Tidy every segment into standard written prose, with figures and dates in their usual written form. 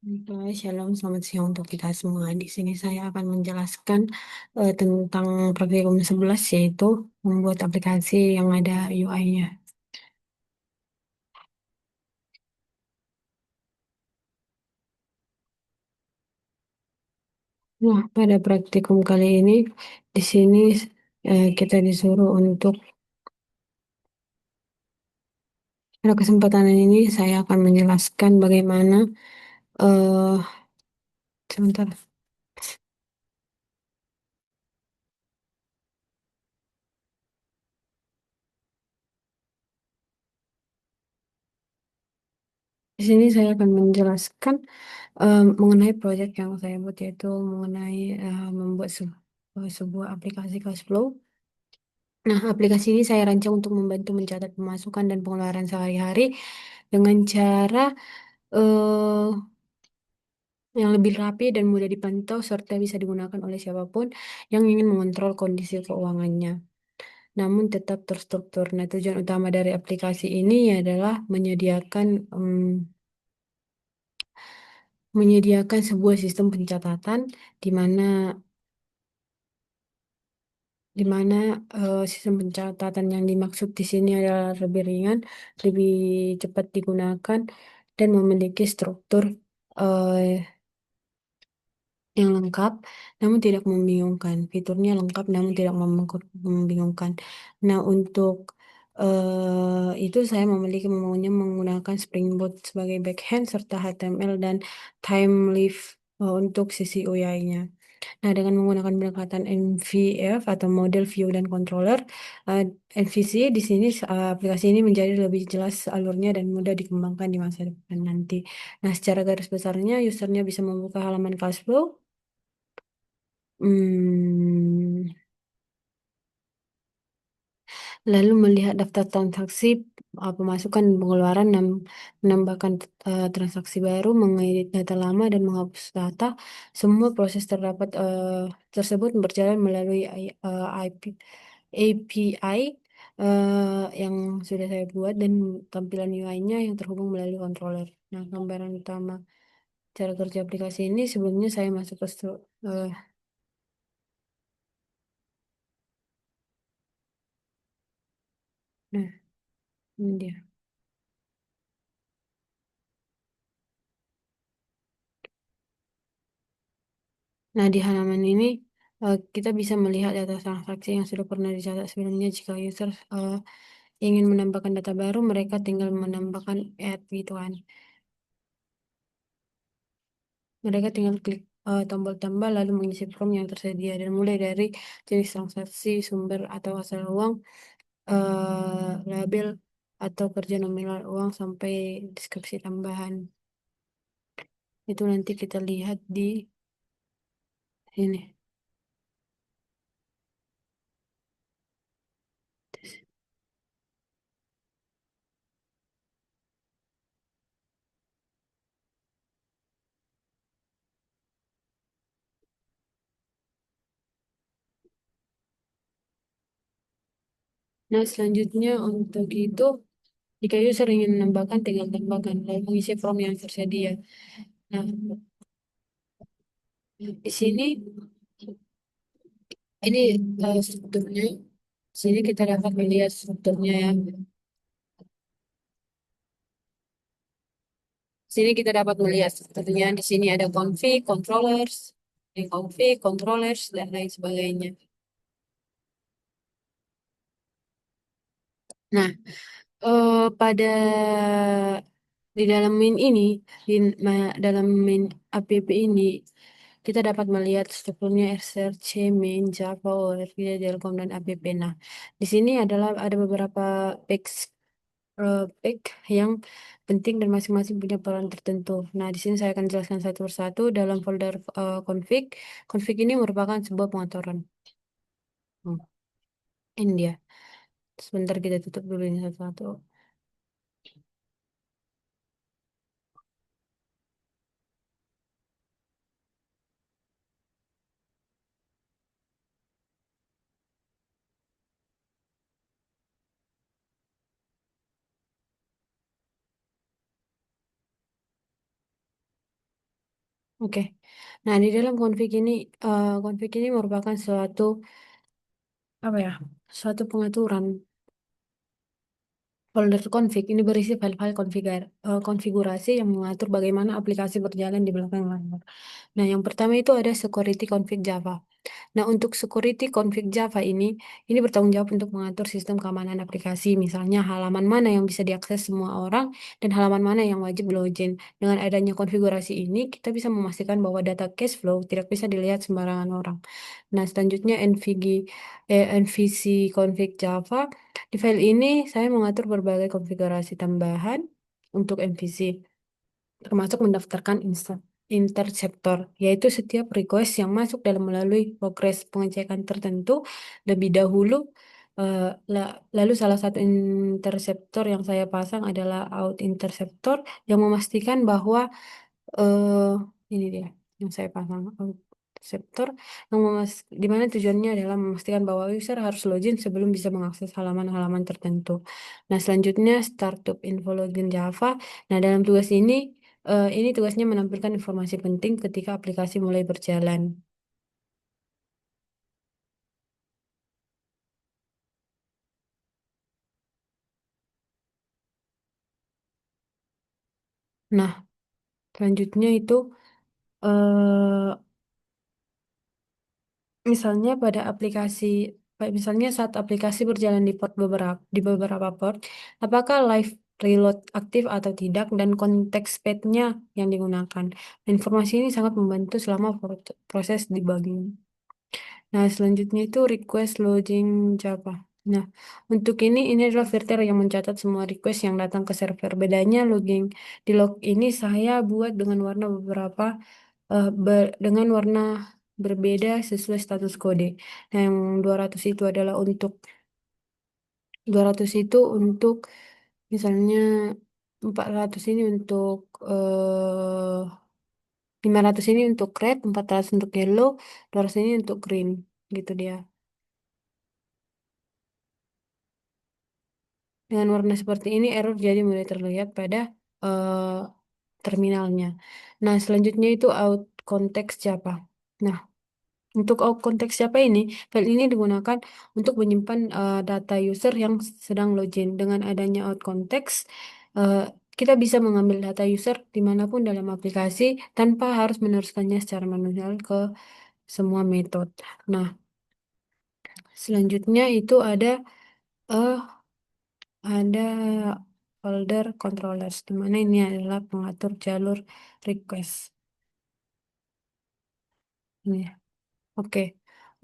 Oke, Shalom, selamat siang untuk kita semua. Di sini saya akan menjelaskan tentang praktikum 11 yaitu membuat aplikasi yang ada UI-nya. Nah, pada praktikum kali ini di sini kita disuruh untuk pada kesempatan ini saya akan menjelaskan bagaimana eh sebentar. Di sini saya akan menjelaskan mengenai proyek yang saya buat yaitu mengenai membuat sebuah aplikasi cash flow. Nah, aplikasi ini saya rancang untuk membantu mencatat pemasukan dan pengeluaran sehari-hari dengan cara eh, yang lebih rapi dan mudah dipantau serta bisa digunakan oleh siapapun yang ingin mengontrol kondisi keuangannya. Namun tetap terstruktur. Nah, tujuan utama dari aplikasi ini adalah menyediakan sebuah sistem pencatatan di mana di mana sistem pencatatan yang dimaksud di sini adalah lebih ringan, lebih cepat digunakan, dan memiliki struktur eh, yang lengkap, namun tidak membingungkan. Fiturnya lengkap, namun tidak membingungkan. Nah, untuk itu saya membangunnya menggunakan Spring Boot sebagai backend serta HTML dan Thymeleaf untuk sisi UI-nya. Nah, dengan menggunakan pendekatan MVF atau model view dan controller, eh, MVC di sini aplikasi ini menjadi lebih jelas alurnya dan mudah dikembangkan di masa depan nanti. Nah, secara garis besarnya, usernya bisa membuka halaman Cashflow, hmm, lalu melihat daftar transaksi, pemasukan dan pengeluaran, menambahkan transaksi baru, mengedit data lama, dan menghapus data. Semua proses tersebut berjalan melalui API yang sudah saya buat dan tampilan UI-nya yang terhubung melalui controller. Nah, gambaran utama cara kerja aplikasi ini sebelumnya saya masuk ke nah, ini dia. Nah, di halaman ini kita bisa melihat data transaksi yang sudah pernah dicatat sebelumnya. Jika user ingin menambahkan data baru, mereka tinggal menambahkan add gitu kan. Mereka tinggal klik tombol tambah lalu mengisi form yang tersedia dan mulai dari jenis transaksi, sumber atau asal uang, label atau kerja nominal uang sampai deskripsi tambahan. Itu nanti kita lihat di sini. Nah, selanjutnya untuk itu, jika user ingin menambahkan, tinggal tambahkan lalu mengisi form yang tersedia. Nah, di sini ini strukturnya. Di sini kita dapat melihat strukturnya ya. Di sini kita dapat melihat strukturnya. Di sini ada config, controllers, config, controllers, dan lain sebagainya. Nah, pada di dalam main ini, dalam main app ini, kita dapat melihat strukturnya src, main, Java, ORG, Delcom, dan app. Nah, di sini ada beberapa pack yang penting dan masing-masing punya peran tertentu. Nah, di sini saya akan jelaskan satu persatu dalam folder config. Config ini merupakan sebuah pengaturan. Hmm, ini dia. Sebentar kita tutup dulu ini satu-satu. Oke. Nah, di dalam konfig ini merupakan suatu apa ya? Suatu pengaturan folder config ini berisi file-file konfigurasi yang mengatur bagaimana aplikasi berjalan di belakang layar. Nah, yang pertama itu ada security config Java. Nah, untuk security config Java ini bertanggung jawab untuk mengatur sistem keamanan aplikasi, misalnya halaman mana yang bisa diakses semua orang dan halaman mana yang wajib login. Dengan adanya konfigurasi ini, kita bisa memastikan bahwa data cache flow tidak bisa dilihat sembarangan orang. Nah, selanjutnya NVC config Java. Di file ini, saya mengatur berbagai konfigurasi tambahan untuk MVC termasuk mendaftarkan interceptor, yaitu setiap request yang masuk dalam melalui progres pengecekan tertentu lebih dahulu. Lalu salah satu interceptor yang saya pasang adalah out interceptor yang memastikan bahwa eh ini dia yang saya pasang out interceptor di mana tujuannya adalah memastikan bahwa user harus login sebelum bisa mengakses halaman-halaman tertentu. Nah, selanjutnya startup info login Java. Nah, dalam tugas ini tugasnya menampilkan informasi penting ketika aplikasi mulai berjalan. Nah, selanjutnya itu eh, misalnya saat aplikasi berjalan di beberapa port, apakah live reload aktif atau tidak dan konteks path-nya yang digunakan. Informasi ini sangat membantu selama proses debugging. Nah, selanjutnya itu request loading Java. Nah, untuk ini adalah filter yang mencatat semua request yang datang ke server. Bedanya di log ini saya buat dengan dengan warna berbeda sesuai status kode. Nah, yang 200 itu untuk misalnya 400 ini untuk 500 ini untuk red, 400 untuk yellow, 200 ini untuk green. Gitu dia. Dengan warna seperti ini, error jadi mulai terlihat pada eh, terminalnya. Nah, selanjutnya itu out context Java. Nah, untuk out context Java file ini digunakan untuk menyimpan data user yang sedang login. Dengan adanya out context, eh, kita bisa mengambil data user dimanapun dalam aplikasi tanpa harus meneruskannya secara manual ke semua metode. Nah, selanjutnya itu eh, ada folder controllers, di mana ini adalah pengatur jalur request. Ini ya. Oke,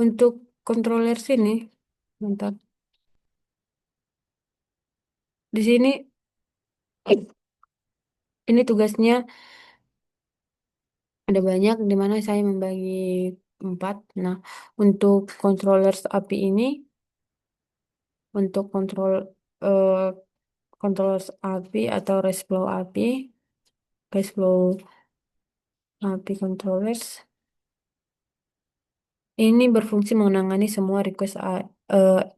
untuk controllers ini, bentar. Di sini, ini tugasnya ada banyak, di mana saya membagi 4. Nah, untuk controllers API untuk eh, controllers API atau REST Flow API controllers. Ini berfungsi menangani semua request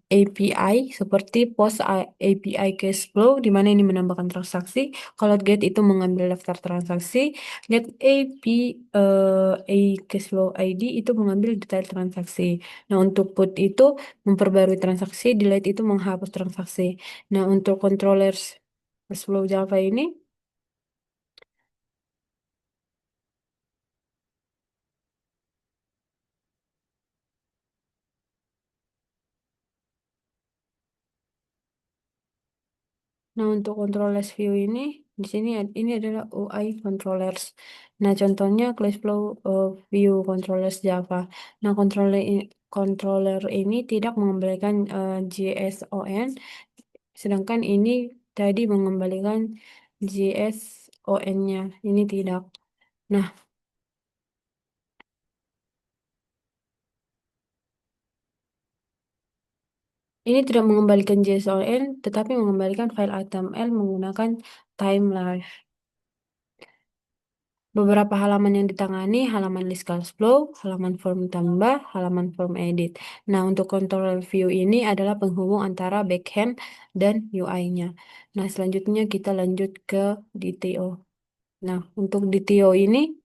API seperti API cache flow di mana ini menambahkan transaksi. Kalau get itu mengambil daftar transaksi. Get API cache flow ID itu mengambil detail transaksi. Nah, untuk put itu memperbarui transaksi, delete itu menghapus transaksi. Nah, untuk controllers cache flow Java ini, nah, untuk controllers view di sini ini adalah UI controllers. Nah, contohnya class flow view controllers Java. Nah, controller ini tidak mengembalikan JSON, sedangkan ini tadi mengembalikan JSON-nya. Ini tidak. Nah, ini tidak mengembalikan JSON, tetapi mengembalikan file HTML menggunakan time-life. Beberapa halaman yang ditangani, halaman list class flow, halaman form tambah, halaman form edit. Nah, untuk control view ini adalah penghubung antara backend dan UI-nya. Nah, selanjutnya kita lanjut ke DTO. Nah, untuk DTO ini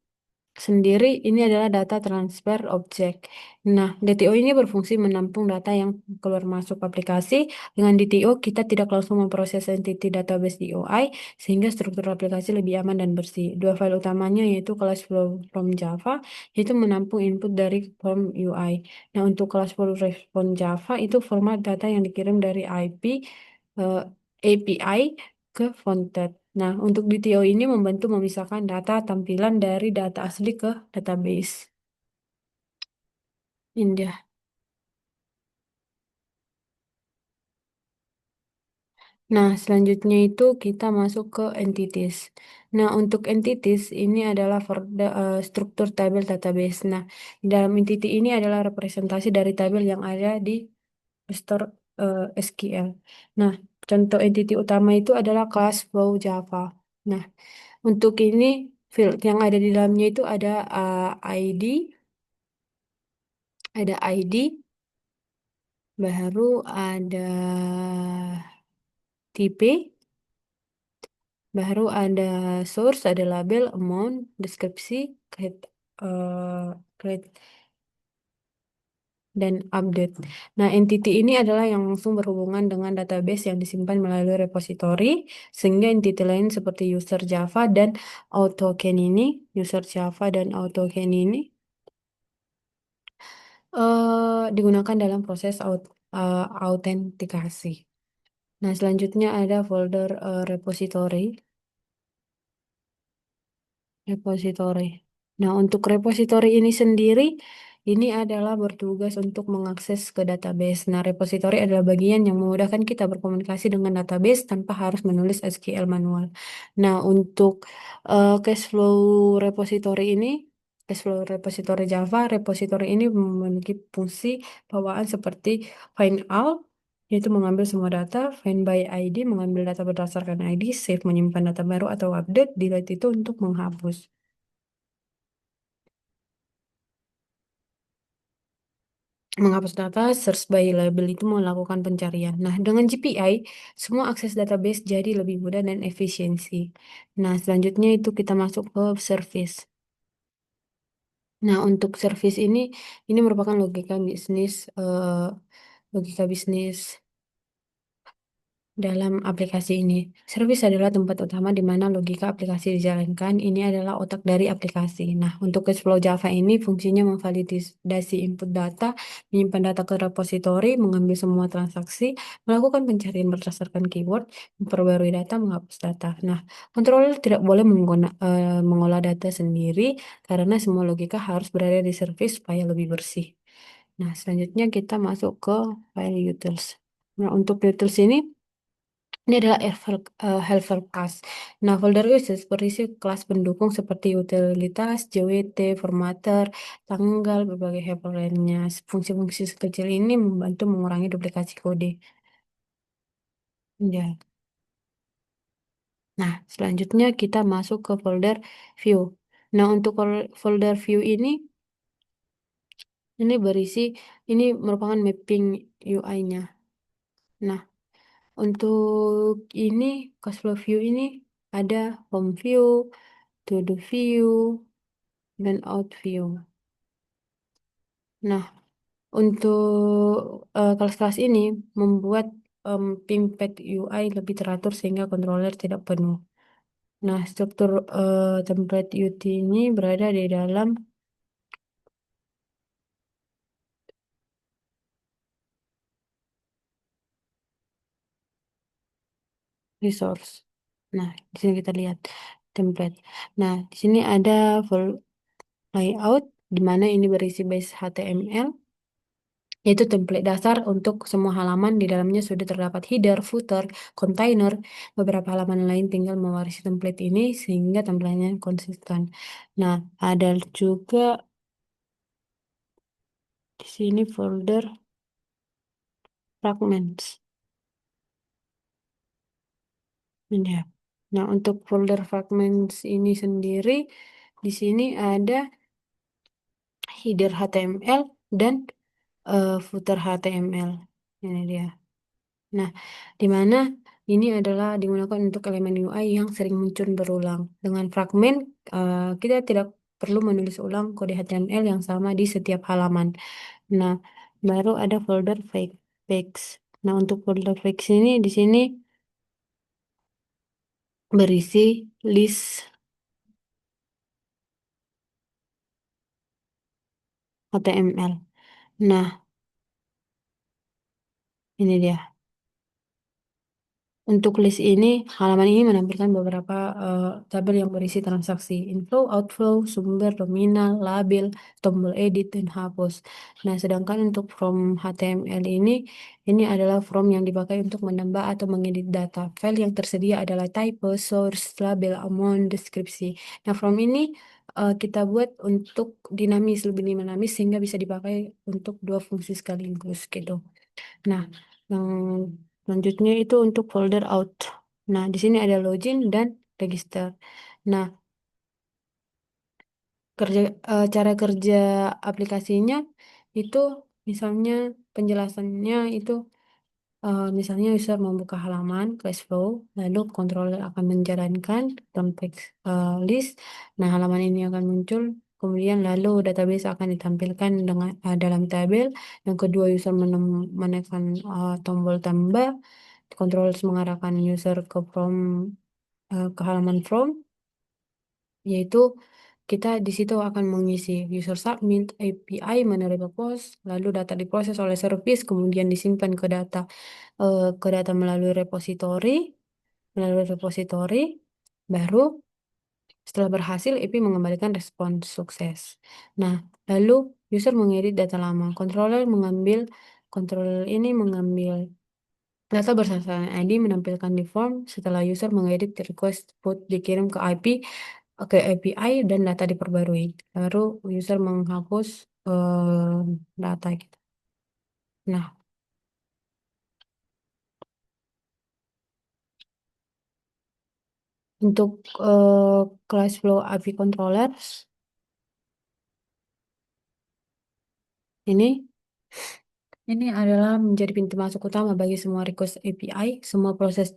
sendiri ini adalah data transfer objek. Nah, DTO ini berfungsi menampung data yang keluar masuk aplikasi. Dengan DTO, kita tidak langsung memproses entity database di UI, sehingga struktur aplikasi lebih aman dan bersih. Dua file utamanya yaitu class flow from Java, yaitu menampung input dari form UI. Nah, untuk class flow response Java itu format data yang dikirim dari eh, API ke frontend. Nah, untuk DTO ini membantu memisahkan data tampilan dari data asli ke database. Indah. Nah, selanjutnya itu kita masuk ke entities. Nah, untuk entities ini adalah struktur tabel database. Nah, di dalam entity ini adalah representasi dari tabel yang ada di store SQL. Nah, contoh entity utama itu adalah kelas Flow Java. Nah, untuk ini field yang ada di dalamnya itu ada ID, baru ada tipe, baru ada source, ada label, amount, deskripsi, create, create, dan update. Nah, entity ini adalah yang langsung berhubungan dengan database yang disimpan melalui repository, sehingga entity lain seperti user Java dan AutoCAN ini digunakan dalam proses autentikasi. Nah, selanjutnya ada folder repository. Repository. Nah, untuk repository ini sendiri, ini adalah bertugas untuk mengakses ke database. Nah, repository adalah bagian yang memudahkan kita berkomunikasi dengan database tanpa harus menulis SQL manual. Nah, untuk cache flow repository Java, repository ini memiliki fungsi bawaan seperti find all, yaitu mengambil semua data, find by ID, mengambil data berdasarkan ID, save menyimpan data baru atau update, delete itu untuk menghapus. Menghapus data, search by label itu melakukan pencarian. Nah, dengan GPI, semua akses database jadi lebih mudah dan efisiensi. Nah, selanjutnya itu kita masuk ke service. Nah, untuk service ini merupakan logika bisnis dalam aplikasi ini. Service adalah tempat utama di mana logika aplikasi dijalankan. Ini adalah otak dari aplikasi. Nah, untuk Cashflow Java ini fungsinya memvalidasi input data, menyimpan data ke repository, mengambil semua transaksi, melakukan pencarian berdasarkan keyword, memperbarui data, menghapus data. Nah, controller tidak boleh mengolah data sendiri karena semua logika harus berada di service supaya lebih bersih. Nah, selanjutnya kita masuk ke file utils. Nah, untuk utils ini adalah helper class. Nah, folder uses berisi kelas pendukung seperti utilitas, JWT, formatter, tanggal, berbagai helper lainnya. Fungsi-fungsi sekecil ini membantu mengurangi duplikasi kode. Ya. Nah, selanjutnya kita masuk ke folder view. Nah, untuk folder view ini berisi, ini merupakan mapping UI-nya. Nah, untuk ini, Cashflow View ini ada Home View, To Do View, dan Out View. Nah, untuk kelas-kelas ini membuat Pimped UI lebih teratur sehingga controller tidak penuh. Nah, struktur template UT ini berada di dalam resource. Nah, di sini kita lihat template. Nah, di sini ada full layout, di mana ini berisi base HTML, yaitu template dasar untuk semua halaman. Di dalamnya sudah terdapat header, footer, container. Beberapa halaman lain tinggal mewarisi template ini sehingga tampilannya konsisten. Nah, ada juga di sini folder fragments. Ini ya. Nah, untuk folder fragments ini sendiri, di sini ada header HTML dan footer HTML. Ini dia. Nah, di mana ini adalah digunakan untuk elemen UI yang sering muncul berulang. Dengan fragmen, kita tidak perlu menulis ulang kode HTML yang sama di setiap halaman. Nah, baru ada folder fix. Nah, untuk folder fix ini di sini berisi list HTML. Nah, ini dia. Untuk list ini, halaman ini menampilkan beberapa tabel yang berisi transaksi, inflow, outflow, sumber, nominal, label, tombol edit, dan hapus. Nah, sedangkan untuk from HTML ini adalah from yang dipakai untuk menambah atau mengedit data. File yang tersedia adalah type, source, label, amount, deskripsi. Nah, from ini kita buat untuk dinamis, lebih dinamis sehingga bisa dipakai untuk dua fungsi sekaligus gitu. Nah, yang selanjutnya itu untuk folder out. Nah, di sini ada login dan register. Nah, kerja cara kerja aplikasinya itu misalnya penjelasannya itu misalnya user membuka halaman cash flow, lalu controller akan menjalankan context list. Nah, halaman ini akan muncul. Kemudian lalu database akan ditampilkan dengan dalam tabel. Yang kedua, user menekan tombol tambah. Controller mengarahkan user ke halaman from, yaitu kita di situ akan mengisi user submit, API menerima post, lalu data diproses oleh service, kemudian disimpan ke data melalui repository, baru setelah berhasil IP mengembalikan respons sukses. Nah, lalu user mengedit data lama. Controller ini mengambil data berdasarkan ID menampilkan di form setelah user mengedit request put dikirim ke API dan data diperbarui. Baru user menghapus data gitu. Nah, untuk class flow API controller ini ini adalah menjadi pintu masuk utama bagi semua request API. Semua proses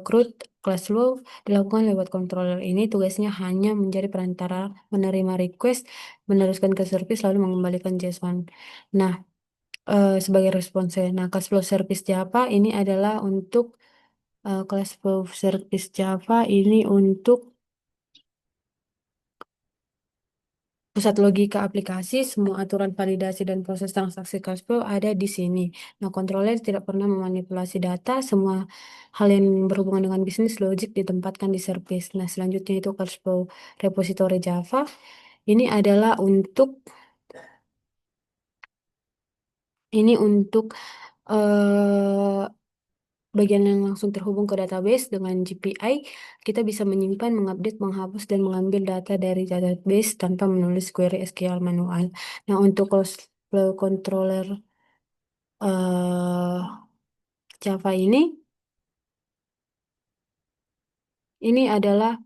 CRUD, class flow dilakukan lewat controller ini. Tugasnya hanya menjadi perantara menerima request, meneruskan ke service, lalu mengembalikan JSON. Nah, sebagai responsnya. Nah, class flow service Java ini adalah untuk class flow service Java ini untuk pusat logika aplikasi, semua aturan validasi dan proses transaksi cash flow ada di sini. Nah, controller tidak pernah memanipulasi data, semua hal yang berhubungan dengan bisnis logik ditempatkan di service. Nah, selanjutnya itu cash flow repository Java. Ini adalah untuk eh, bagian yang langsung terhubung ke database dengan GPI. Kita bisa menyimpan, mengupdate, menghapus, dan mengambil data dari database tanpa menulis query SQL manual. Nah, untuk flow controller eh Java ini adalah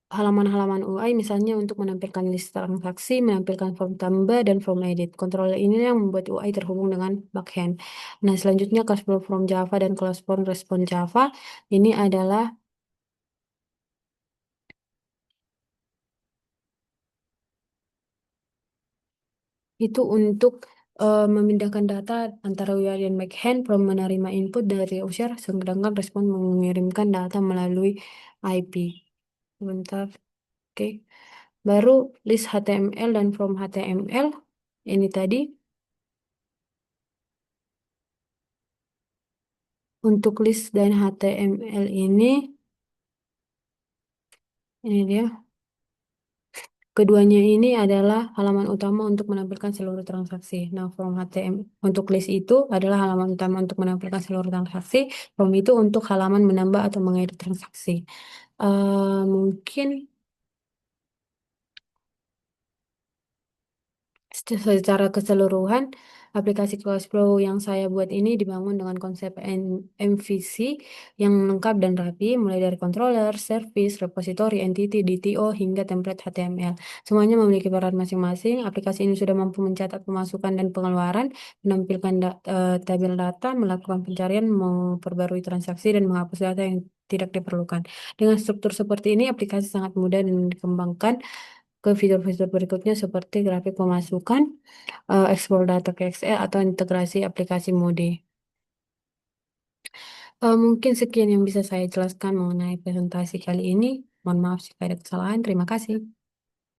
halaman-halaman UI misalnya untuk menampilkan list transaksi, menampilkan form tambah dan form edit. Controller ini yang membuat UI terhubung dengan backend. Nah, selanjutnya class flow from Java dan class form respon Java ini adalah itu untuk memindahkan data antara UI dan backend, from menerima input dari user, sedangkan respon mengirimkan data melalui IP. Sebentar, oke. Baru list HTML dan from HTML. Ini tadi untuk list dan HTML ini dia. Keduanya ini adalah halaman utama untuk menampilkan seluruh transaksi. Nah, from HTML untuk list itu adalah halaman utama untuk menampilkan seluruh transaksi. From itu untuk halaman menambah atau mengedit transaksi. Mungkin secara keseluruhan, aplikasi Closeflow yang saya buat ini dibangun dengan konsep MVC yang lengkap dan rapi, mulai dari controller, service, repository, entity, DTO, hingga template HTML. Semuanya memiliki peran masing-masing. Aplikasi ini sudah mampu mencatat pemasukan dan pengeluaran, menampilkan tabel data, melakukan pencarian, memperbarui transaksi, dan menghapus data yang tidak diperlukan. Dengan struktur seperti ini, aplikasi sangat mudah dan dikembangkan ke fitur-fitur berikutnya seperti grafik pemasukan, ekspor data ke Excel, atau integrasi aplikasi mode. Mungkin sekian yang bisa saya jelaskan mengenai presentasi kali ini. Mohon maaf jika ada kesalahan. Terima kasih.